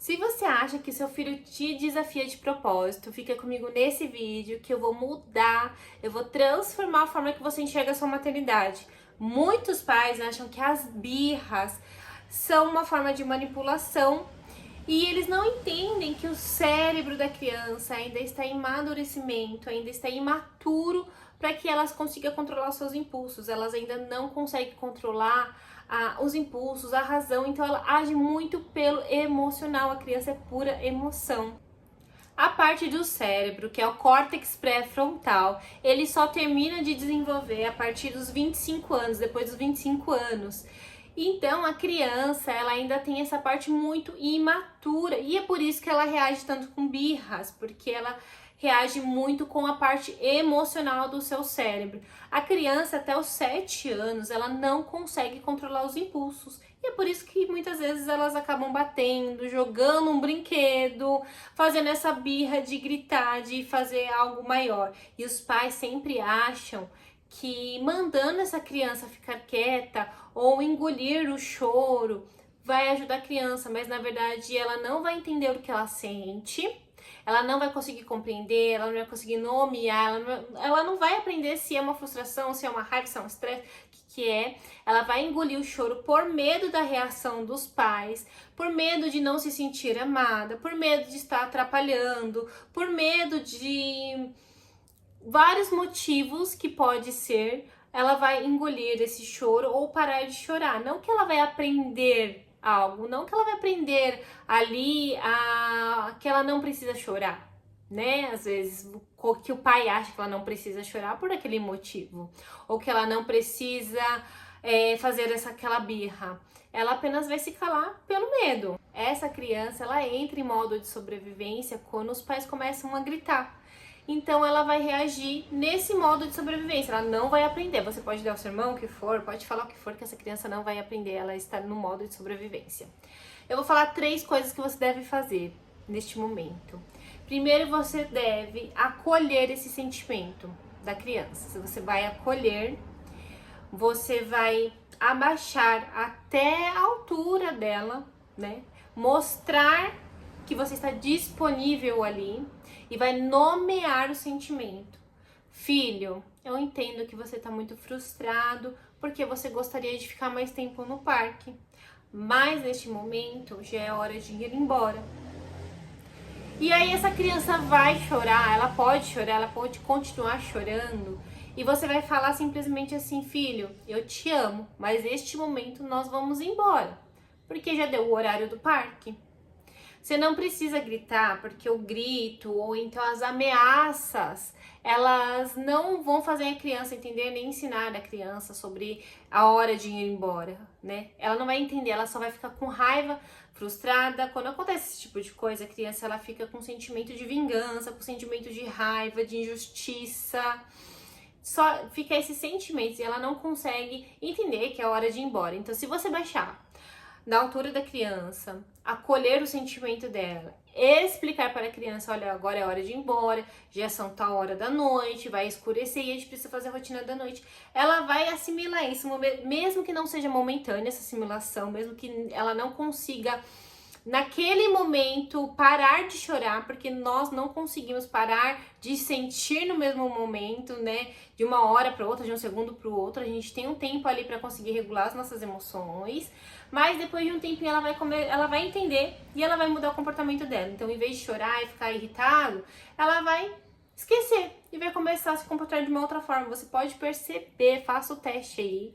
Se você acha que seu filho te desafia de propósito, fica comigo nesse vídeo que eu vou mudar, eu vou transformar a forma que você enxerga a sua maternidade. Muitos pais acham que as birras são uma forma de manipulação e eles não entendem que o cérebro da criança ainda está em amadurecimento, ainda está imaturo para que elas consigam controlar os seus impulsos. Elas ainda não conseguem controlar os impulsos, a razão, então ela age muito pelo emocional. A criança é pura emoção. A parte do cérebro, que é o córtex pré-frontal, ele só termina de desenvolver a partir dos 25 anos, depois dos 25 anos. Então a criança, ela ainda tem essa parte muito imatura e é por isso que ela reage tanto com birras, porque ela reage muito com a parte emocional do seu cérebro. A criança até os 7 anos, ela não consegue controlar os impulsos. E é por isso que muitas vezes elas acabam batendo, jogando um brinquedo, fazendo essa birra de gritar, de fazer algo maior. E os pais sempre acham que mandando essa criança ficar quieta ou engolir o choro vai ajudar a criança, mas na verdade ela não vai entender o que ela sente, ela não vai conseguir compreender, ela não vai conseguir nomear, ela não vai aprender se é uma frustração, se é uma raiva, se é um estresse, o que é. Ela vai engolir o choro por medo da reação dos pais, por medo de não se sentir amada, por medo de estar atrapalhando, por medo de vários motivos que pode ser, ela vai engolir esse choro ou parar de chorar. Não que ela vai aprender algo, não que ela vai aprender ali que ela não precisa chorar, né? Às vezes que o pai acha que ela não precisa chorar por aquele motivo, ou que ela não precisa fazer aquela birra. Ela apenas vai se calar pelo medo. Essa criança, ela entra em modo de sobrevivência quando os pais começam a gritar. Então ela vai reagir nesse modo de sobrevivência, ela não vai aprender. Você pode dar o sermão, o que for, pode falar o que for, que essa criança não vai aprender, ela está no modo de sobrevivência. Eu vou falar 3 coisas que você deve fazer neste momento. Primeiro, você deve acolher esse sentimento da criança. Você vai acolher, você vai abaixar até a altura dela, né? Mostrar que você está disponível ali e vai nomear o sentimento. Filho, eu entendo que você está muito frustrado porque você gostaria de ficar mais tempo no parque, mas neste momento já é hora de ir embora. E aí essa criança vai chorar, ela pode continuar chorando e você vai falar simplesmente assim: filho, eu te amo, mas neste momento nós vamos embora, porque já deu o horário do parque. Você não precisa gritar, porque o grito ou então as ameaças, elas não vão fazer a criança entender nem ensinar a criança sobre a hora de ir embora, né? Ela não vai entender, ela só vai ficar com raiva, frustrada. Quando acontece esse tipo de coisa, a criança ela fica com sentimento de vingança, com sentimento de raiva, de injustiça. Só fica esses sentimentos e ela não consegue entender que é a hora de ir embora. Então, se você baixar na altura da criança, acolher o sentimento dela, explicar para a criança: olha, agora é hora de ir embora, já são tal hora da noite, vai escurecer e a gente precisa fazer a rotina da noite. Ela vai assimilar isso, mesmo que não seja momentânea essa assimilação, mesmo que ela não consiga naquele momento parar de chorar, porque nós não conseguimos parar de sentir no mesmo momento, né? De uma hora para outra, de um segundo para o outro, a gente tem um tempo ali para conseguir regular as nossas emoções, mas depois de um tempinho ela vai entender e ela vai mudar o comportamento dela. Então, em vez de chorar e ficar irritado, ela vai esquecer e vai começar a se comportar de uma outra forma. Você pode perceber, faça o teste aí.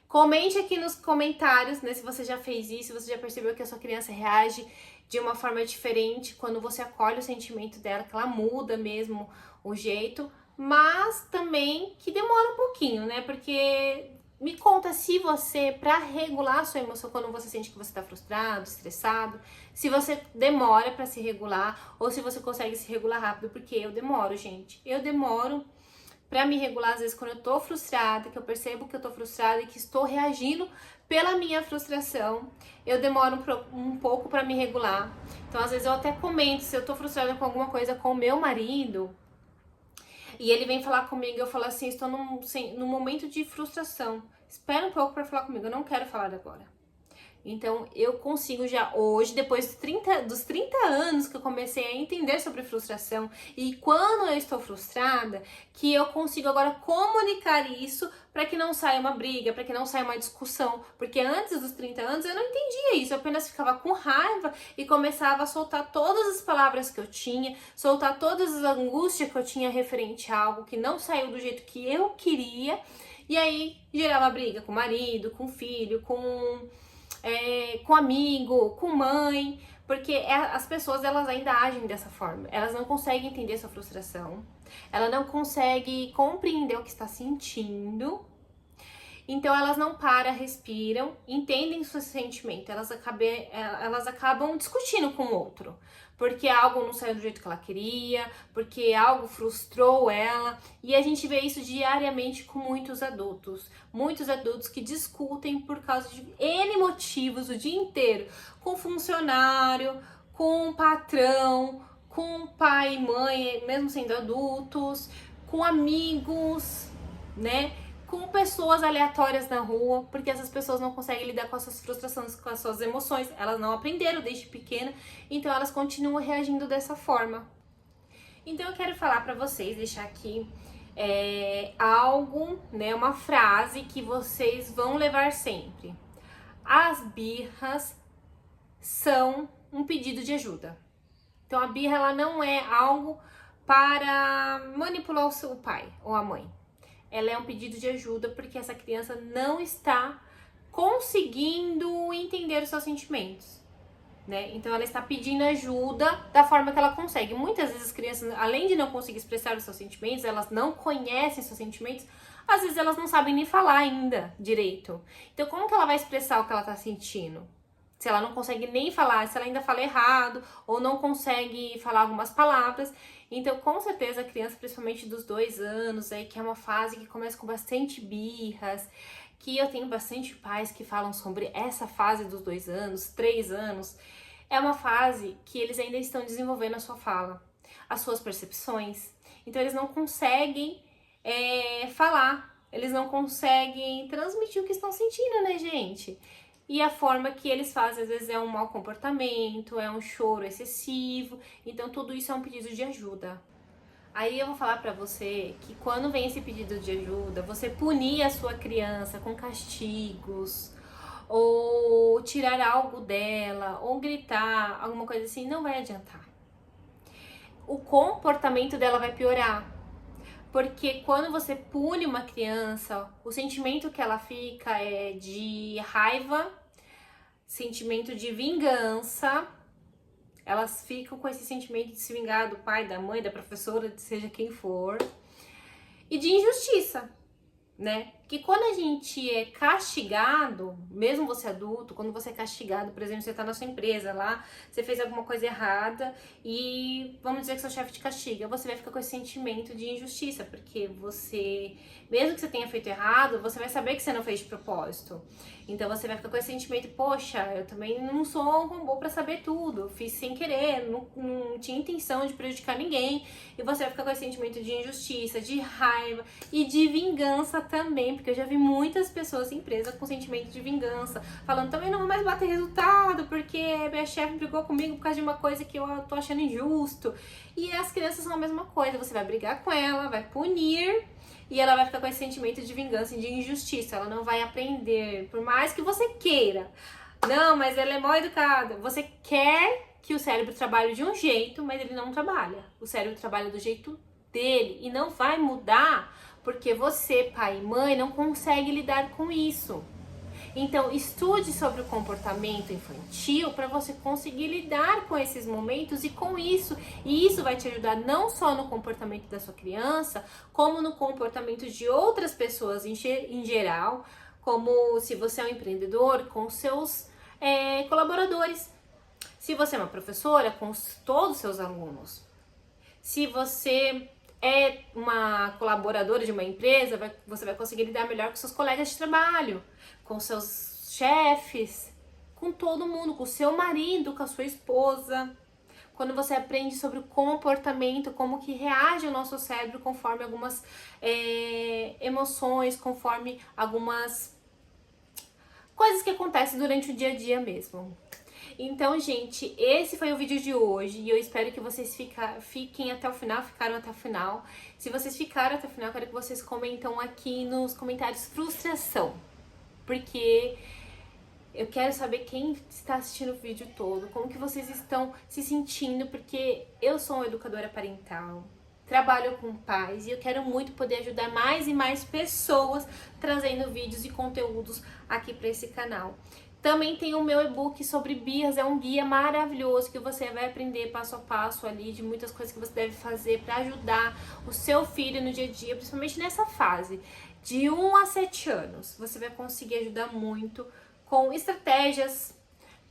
Comente aqui nos comentários, né, se você já fez isso, se você já percebeu que a sua criança reage de uma forma diferente quando você acolhe o sentimento dela, que ela muda mesmo o jeito, mas também que demora um pouquinho, né? Porque me conta se você, para regular a sua emoção quando você sente que você tá frustrado, estressado, se você demora para se regular ou se você consegue se regular rápido, porque eu demoro, gente. Eu demoro para me regular, às vezes, quando eu tô frustrada, que eu percebo que eu tô frustrada e que estou reagindo pela minha frustração, eu demoro um pouco para me regular. Então, às vezes, eu até comento se eu tô frustrada com alguma coisa com o meu marido e ele vem falar comigo, eu falo assim: estou num momento de frustração, espera um pouco para falar comigo, eu não quero falar agora. Então, eu consigo já hoje, depois dos 30 anos que eu comecei a entender sobre frustração, e quando eu estou frustrada, que eu consigo agora comunicar isso para que não saia uma briga, para que não saia uma discussão. Porque antes dos 30 anos eu não entendia isso, eu apenas ficava com raiva e começava a soltar todas as palavras que eu tinha, soltar todas as angústias que eu tinha referente a algo que não saiu do jeito que eu queria, e aí gerava briga com o marido, com o filho, com amigo, com mãe, porque as pessoas elas ainda agem dessa forma, elas não conseguem entender sua frustração, ela não consegue compreender o que está sentindo, então elas não param, respiram, entendem seu sentimento, elas acabam discutindo com o outro, porque algo não saiu do jeito que ela queria, porque algo frustrou ela, e a gente vê isso diariamente com muitos adultos que discutem por causa de N motivos o dia inteiro, com funcionário, com patrão, com pai e mãe, mesmo sendo adultos, com amigos, né? Com pessoas aleatórias na rua, porque essas pessoas não conseguem lidar com as suas frustrações, com as suas emoções, elas não aprenderam desde pequena, então elas continuam reagindo dessa forma. Então eu quero falar para vocês, deixar aqui algo, né, uma frase que vocês vão levar sempre. As birras são um pedido de ajuda. Então a birra ela não é algo para manipular o seu pai ou a mãe. Ela é um pedido de ajuda porque essa criança não está conseguindo entender os seus sentimentos, né? Então ela está pedindo ajuda da forma que ela consegue. Muitas vezes as crianças, além de não conseguir expressar os seus sentimentos, elas não conhecem seus sentimentos, às vezes elas não sabem nem falar ainda direito. Então como que ela vai expressar o que ela está sentindo? Se ela não consegue nem falar, se ela ainda fala errado ou não consegue falar algumas palavras. Então, com certeza, a criança, principalmente dos 2 anos, aí, que é uma fase que começa com bastante birras, que eu tenho bastante pais que falam sobre essa fase dos 2 anos, 3 anos, é uma fase que eles ainda estão desenvolvendo a sua fala, as suas percepções. Então, eles não conseguem falar, eles não conseguem transmitir o que estão sentindo, né, gente? E a forma que eles fazem, às vezes, é um mau comportamento, é um choro excessivo. Então, tudo isso é um pedido de ajuda. Aí eu vou falar pra você que quando vem esse pedido de ajuda, você punir a sua criança com castigos, ou tirar algo dela, ou gritar, alguma coisa assim, não vai adiantar. O comportamento dela vai piorar. Porque quando você pune uma criança, o sentimento que ela fica é de raiva, sentimento de vingança. Elas ficam com esse sentimento de se vingar do pai, da mãe, da professora, seja quem for. E de injustiça, né? Que quando a gente é castigado, mesmo você adulto, quando você é castigado, por exemplo, você tá na sua empresa lá, você fez alguma coisa errada e vamos dizer que seu chefe te castiga, você vai ficar com esse sentimento de injustiça, porque você, mesmo que você tenha feito errado, você vai saber que você não fez de propósito. Então você vai ficar com esse sentimento, poxa, eu também não sou um robô pra saber tudo, fiz sem querer, não tinha intenção de prejudicar ninguém, e você vai ficar com esse sentimento de injustiça, de raiva e de vingança também, porque eu já vi muitas pessoas em empresa com sentimento de vingança, falando também não vou mais bater resultado, porque minha chefe brigou comigo por causa de uma coisa que eu tô achando injusto. E as crianças são a mesma coisa, você vai brigar com ela, vai punir, e ela vai ficar com esse sentimento de vingança e de injustiça, ela não vai aprender, por mais que você queira. Não, mas ela é mal educada. Você quer que o cérebro trabalhe de um jeito, mas ele não trabalha. O cérebro trabalha do jeito dele e não vai mudar porque você, pai e mãe, não consegue lidar com isso. Então, estude sobre o comportamento infantil para você conseguir lidar com esses momentos e com isso. E isso vai te ajudar não só no comportamento da sua criança, como no comportamento de outras pessoas em geral, como se você é um empreendedor, com seus colaboradores. Se você é uma professora, com todos os seus alunos. Se você é uma colaboradora de uma empresa, você vai conseguir lidar melhor com seus colegas de trabalho, com seus chefes, com todo mundo, com o seu marido, com a sua esposa. Quando você aprende sobre o comportamento, como que reage o nosso cérebro conforme algumas emoções, conforme algumas coisas que acontecem durante o dia a dia mesmo. Então, gente, esse foi o vídeo de hoje e eu espero que vocês fiquem até o final, ficaram até o final. Se vocês ficaram até o final, eu quero que vocês comentam aqui nos comentários frustração, porque eu quero saber quem está assistindo o vídeo todo, como que vocês estão se sentindo, porque eu sou uma educadora parental, trabalho com pais e eu quero muito poder ajudar mais e mais pessoas trazendo vídeos e conteúdos aqui para esse canal. Também tem o meu e-book sobre birras, é um guia maravilhoso que você vai aprender passo a passo ali de muitas coisas que você deve fazer para ajudar o seu filho no dia a dia, principalmente nessa fase de 1 a 7 anos. Você vai conseguir ajudar muito com estratégias,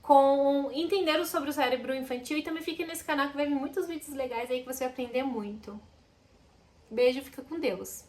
com entender sobre o cérebro infantil, e também fique nesse canal que vai vir muitos vídeos legais aí que você vai aprender muito. Beijo, fica com Deus!